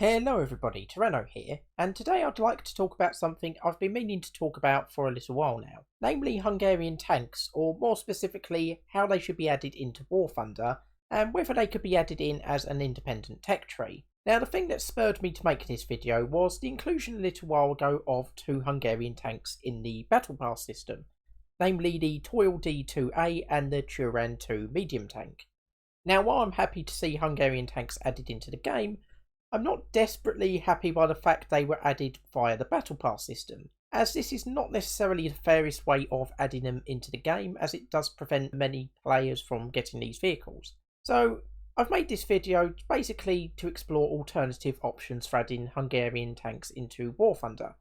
Hello everybody, Tyranno here, and today I'd like to talk about something I've been meaning to talk about for a little while now, namely Hungarian tanks, or more specifically, how they should be added into War Thunder, and whether they could be added in as an independent tech tree. Now the thing that spurred me to make this video was the inclusion a little while ago of two Hungarian tanks in the Battle Pass system, namely the Toil D2A and the Turan 2 medium tank. Now while I'm happy to see Hungarian tanks added into the game, I'm not desperately happy by the fact they were added via the Battle Pass system, as this is not necessarily the fairest way of adding them into the game, as it does prevent many players from getting these vehicles. So I've made this video basically to explore alternative options for adding Hungarian tanks into War Thunder,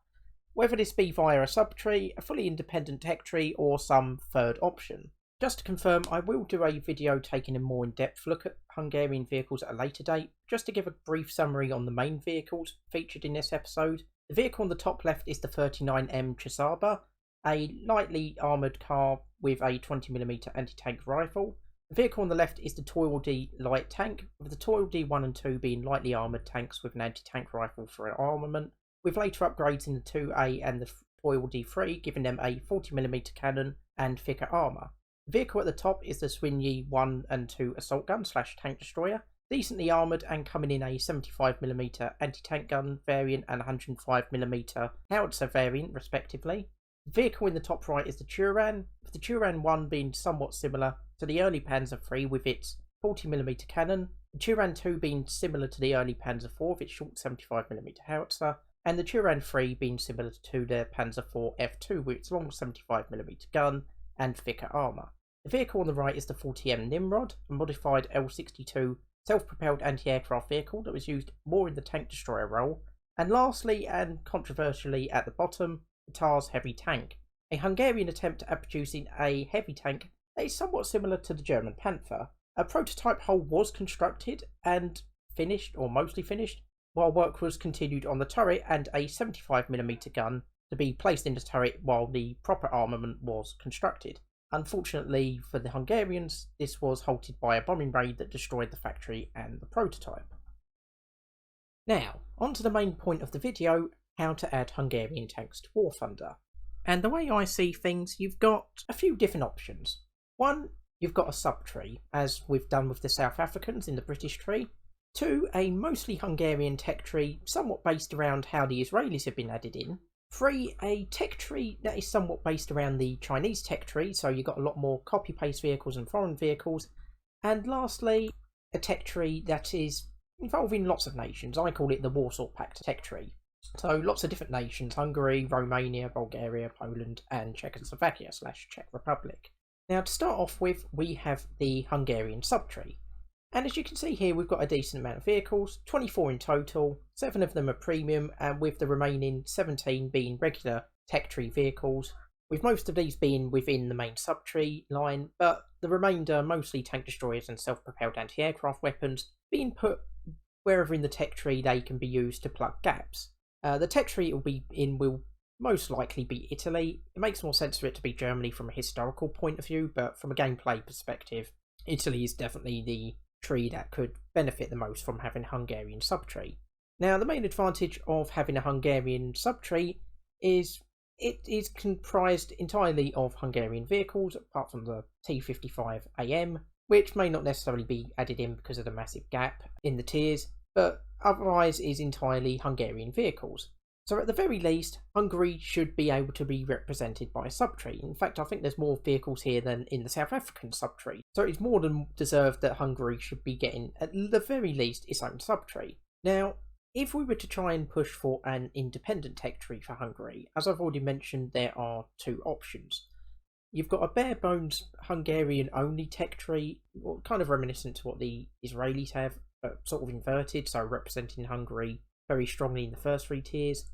whether this be via a subtree, a fully independent tech tree, or some third option. Just to confirm, I will do a video taking a more in-depth look at Hungarian vehicles at a later date. Just to give a brief summary on the main vehicles featured in this episode, the vehicle on the top left is the 39M Csaba, a lightly armoured car with a 20mm anti-tank rifle. The vehicle on the left is the Toil D light tank, with the Toil D1 and 2 being lightly armoured tanks with an anti-tank rifle for an armament, with later upgrades in the 2A and the Toil D3 giving them a 40mm cannon and thicker armour. The vehicle at the top is the Świnyi 1 and 2 assault gun / tank destroyer, decently armoured and coming in a 75mm anti-tank gun variant and 105mm howitzer variant respectively. The vehicle in the top right is the Turan, with the Turan 1 being somewhat similar to the early Panzer III with its 40mm cannon, the Turan 2 being similar to the early Panzer IV with its short 75mm howitzer, and the Turan 3 being similar to the Panzer IV F2 with its long 75mm gun and thicker armour. The vehicle on the right is the 40M Nimrod, a modified L-62 self-propelled anti-aircraft vehicle that was used more in the tank destroyer role. And lastly, and controversially at the bottom, the Tars Heavy Tank, a Hungarian attempt at producing a heavy tank that is somewhat similar to the German Panther. A prototype hull was constructed and finished, or mostly finished, while work was continued on the turret and a 75mm gun to be placed in the turret while the proper armament was constructed. Unfortunately for the Hungarians, this was halted by a bombing raid that destroyed the factory and the prototype. Now, on to the main point of the video, how to add Hungarian tanks to War Thunder. And the way I see things, you've got a few different options. One, you've got a subtree, as we've done with the South Africans in the British tree. Two, a mostly Hungarian tech tree, somewhat based around how the Israelis have been added in. 3, a tech tree that is somewhat based around the Chinese tech tree, so you've got a lot more copy-paste vehicles and foreign vehicles. And lastly, a tech tree that is involving lots of nations. I call it the Warsaw Pact tech tree. So lots of different nations: Hungary, Romania, Bulgaria, Poland, and Czechoslovakia / Czech Republic. Now to start off with, we have the Hungarian subtree. And as you can see here, we've got a decent amount of vehicles, 24 in total, 7 of them are premium, and with the remaining 17 being regular tech tree vehicles, with most of these being within the main subtree line, but the remainder, mostly tank destroyers and self-propelled anti-aircraft weapons, being put wherever in the tech tree they can be used to plug gaps. The tech tree it will be in will most likely be Italy. It makes more sense for it to be Germany from a historical point of view, but from a gameplay perspective, Italy is definitely the tree that could benefit the most from having a Hungarian subtree. Now the main advantage of having a Hungarian subtree is it is comprised entirely of Hungarian vehicles, apart from the T55 AM, which may not necessarily be added in because of the massive gap in the tiers, but otherwise is entirely Hungarian vehicles. So at the very least, Hungary should be able to be represented by a subtree. In fact, I think there's more vehicles here than in the South African subtree. So it's more than deserved that Hungary should be getting, at the very least, its own subtree. Now, if we were to try and push for an independent tech tree for Hungary, as I've already mentioned, there are two options. You've got a bare bones Hungarian only tech tree, kind of reminiscent to what the Israelis have, but sort of inverted, so representing Hungary very strongly in the first 3 tiers.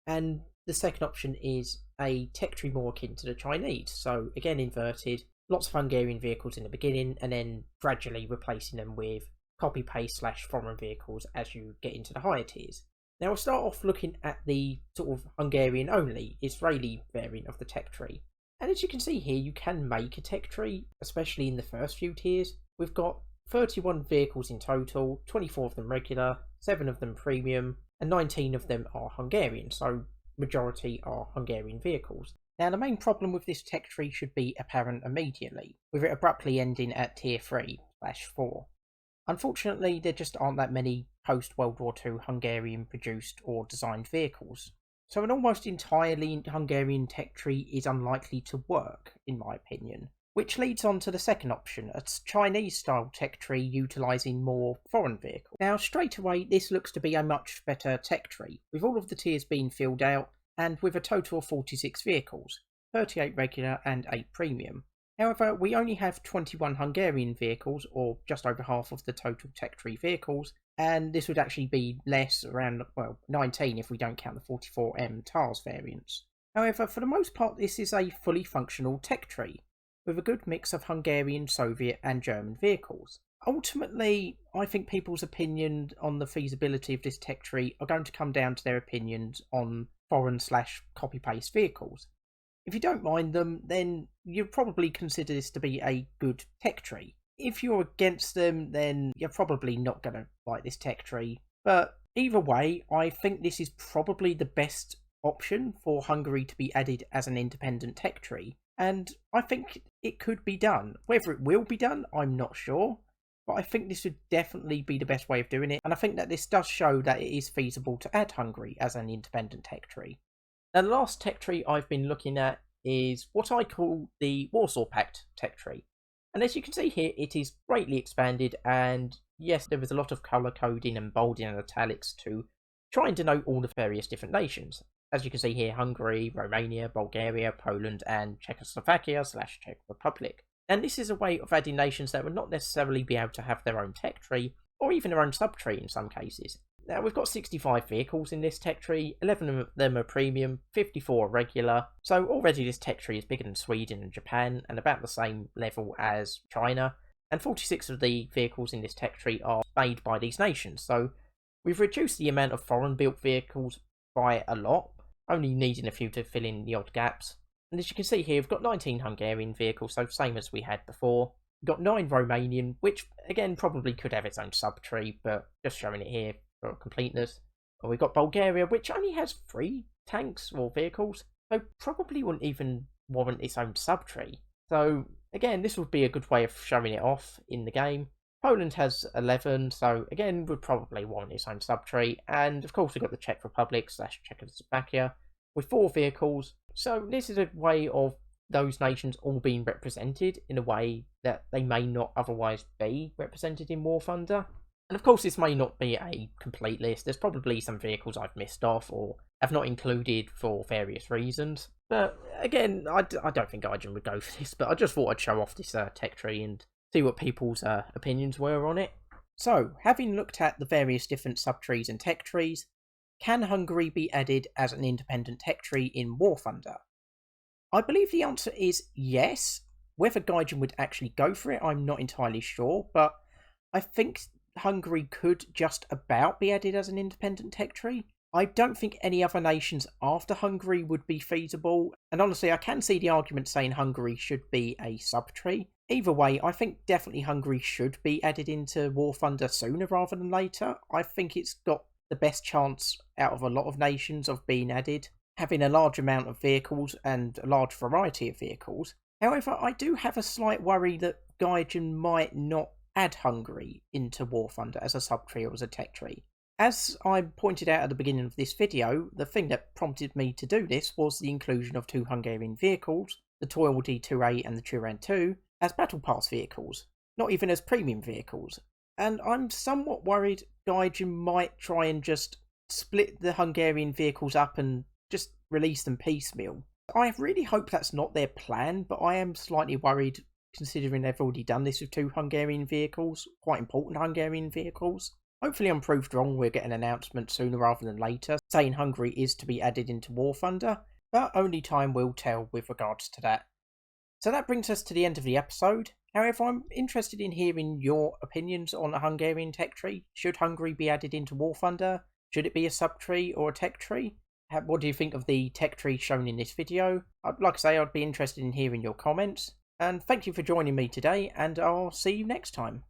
And the second option is a tech tree more akin to the Chinese, so again inverted, lots of Hungarian vehicles in the beginning and then gradually replacing them with copy paste / foreign vehicles as you get into the higher tiers. Now we'll start off looking at the sort of Hungarian only Israeli variant of the tech tree. And as you can see here, you can make a tech tree, especially in the first few tiers. We've got 31 vehicles in total, 24 of them regular, 7 of them premium, and 19 of them are Hungarian, so majority are Hungarian vehicles. Now the main problem with this tech tree should be apparent immediately, with it abruptly ending at tier 3/4. Unfortunately, there just aren't that many post-World War II Hungarian produced or designed vehicles, so an almost entirely Hungarian tech tree is unlikely to work, in my opinion. Which leads on to the second option, a Chinese-style tech tree utilising more foreign vehicles. Now, straight away, this looks to be a much better tech tree, with all of the tiers being filled out, and with a total of 46 vehicles, 38 regular and 8 premium. However, we only have 21 Hungarian vehicles, or just over half of the total tech tree vehicles, and this would actually be less, around, well, 19 if we don't count the 44M TARS variants. However, for the most part, this is a fully functional tech tree, with a good mix of Hungarian, Soviet and German vehicles. Ultimately, I think people's opinion on the feasibility of this tech tree are going to come down to their opinions on foreign/copy-paste vehicles. If you don't mind them, then you'd probably consider this to be a good tech tree. If you're against them, then you're probably not going to like this tech tree. But either way, I think this is probably the best option for Hungary to be added as an independent tech tree. And I think it could be done. Whether it will be done, I'm not sure. But I think this would definitely be the best way of doing it. And I think that this does show that it is feasible to add Hungary as an independent tech tree. Now, the last tech tree I've been looking at is what I call the Warsaw Pact tech tree. And as you can see here, it is greatly expanded. And yes, there was a lot of colour coding and bolding and italics to try and denote all the various different nations. As you can see here, Hungary, Romania, Bulgaria, Poland, and Czechoslovakia/Czech Republic. And this is a way of adding nations that would not necessarily be able to have their own tech tree, or even their own sub-tree in some cases. Now, we've got 65 vehicles in this tech tree, 11 of them are premium, 54 are regular, so already this tech tree is bigger than Sweden and Japan, and about the same level as China, and 46 of the vehicles in this tech tree are made by these nations, so we've reduced the amount of foreign-built vehicles by a lot, only needing a few to fill in the odd gaps. And as you can see here, we've got 19 Hungarian vehicles, so same as we had before. We've got 9 Romanian, which again probably could have its own sub-tree, but just showing it here for completeness. And we've got Bulgaria, which only has 3 tanks or vehicles, so probably wouldn't even warrant its own sub-tree. So again, this would be a good way of showing it off in the game. Poland has 11, so again would probably warrant its own sub-tree. And of course we've got the Czech Republic/Czechoslovakia with 4 vehicles. So this is a way of those nations all being represented in a way that they may not otherwise be represented in War Thunder. And of course this may not be a complete list. There's probably some vehicles I've missed off or have not included for various reasons. But again, I don't think Gaijin would go for this, but I just thought I'd show off this tech tree and see what people's opinions were on it. So, having looked at the various different sub-trees and tech trees, can Hungary be added as an independent tech tree in War Thunder? I believe the answer is yes. Whether Gaijin would actually go for it, I'm not entirely sure, but I think Hungary could just about be added as an independent tech tree. I don't think any other nations after Hungary would be feasible, and honestly I can see the argument saying Hungary should be a sub-tree. Either way, I think definitely Hungary should be added into War Thunder sooner rather than later. I think it's got the best chance out of a lot of nations of being added, having a large amount of vehicles and a large variety of vehicles. However, I do have a slight worry that Gaijin might not add Hungary into War Thunder as a sub-tree or as a tech tree. As I pointed out at the beginning of this video, the thing that prompted me to do this was the inclusion of 2 Hungarian vehicles, the Toil D2A and the Turan 2, as Battle Pass vehicles, not even as premium vehicles. And I'm somewhat worried Gaijin might try and just split the Hungarian vehicles up and just release them piecemeal. I really hope that's not their plan, but I am slightly worried considering they've already done this with 2 Hungarian vehicles, quite important Hungarian vehicles. Hopefully I'm proved wrong, we'll get an announcement sooner rather than later saying Hungary is to be added into War Thunder, but only time will tell with regards to that. So that brings us to the end of the episode. However, I'm interested in hearing your opinions on a Hungarian tech tree. Should Hungary be added into War Thunder? Should it be a sub-tree or a tech tree? What do you think of the tech tree shown in this video? Like I say, I'd be interested in hearing your comments. And thank you for joining me today, and I'll see you next time.